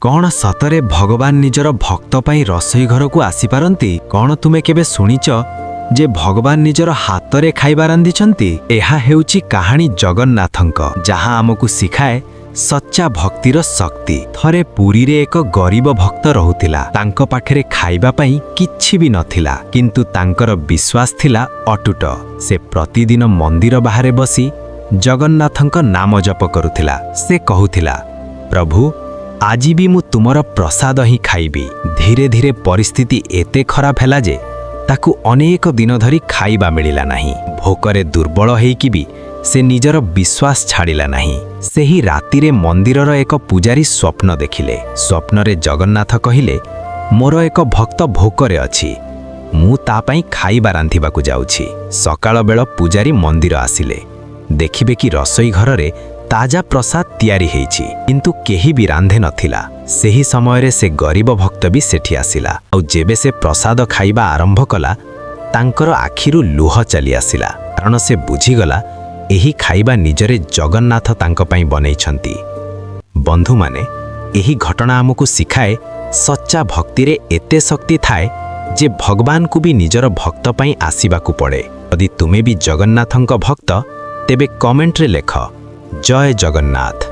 कौन सतरे भगवान निजर भक्त पाई रसोई घर को आसी पारंती? कौन तुमे केबे सुनिच जे भगवान निजर हातरे खाइबा रांधिचंती? एहा हेउची कहानी जगन्नाथंक, जहां आमको सिखाए सच्चा भक्तिर शक्ति। थरे पुरी रे एक गरीब भक्त रहुथिला। तांको पाखरे खाइबा पई किछि भी नथिला, किंतु तांकर विश्वास थिला अटूट। से प्रतिदिन मंदिर बाहरे बसी जगन्नाथंक नाम जप करुथिला। से कहुथिला, प्रभु आजि भी मु तुमर प्रसाद ही खाइबी। धीरे धीरे परिस्थिति एते खराब हैला जे ताकू अनेक दिन धरी खाइबा मिलिला नाही। भोकरे दुर्बल हेइकी भी से निजर विश्वास छाड़िला नाही। सेही रातिरे मंदिरर एक पूजारी स्वप्न देखिले। स्वप्नरे जगन्नाथ कहिले, मोर एक भक्त भोकरे अछि, मु ता पई खाइबा रांधिबाकू जाउछि। सकाळ बेळ पूजारी मंदिर आसिले। देखिबे कि रसोई घररे ताजा प्रसाद तैयारी हेइछि, किंतु केही भी रांधे नथिला। सेही समय रे से गरीब भक्त भी सेठी आसिला। और जेबे से प्रसाद खाइबा आरंभ कला, तांकर आखिरु लुह चली आसिला, कारण से बुझीगला एही खाइबा निजरे जगन्नाथ तांको पई बनेइछंती। बंधु माने, एही घटना हमकु सिखाए सच्चा भक्ति रे एते शक्ति थाए जे भगवान को भी निजर भक्त पई आसीबाकू पड़े। यदि तुमे भी जगन्नाथंक भक्त, तेबे कमेंट रे लेख जय जगन्नाथ।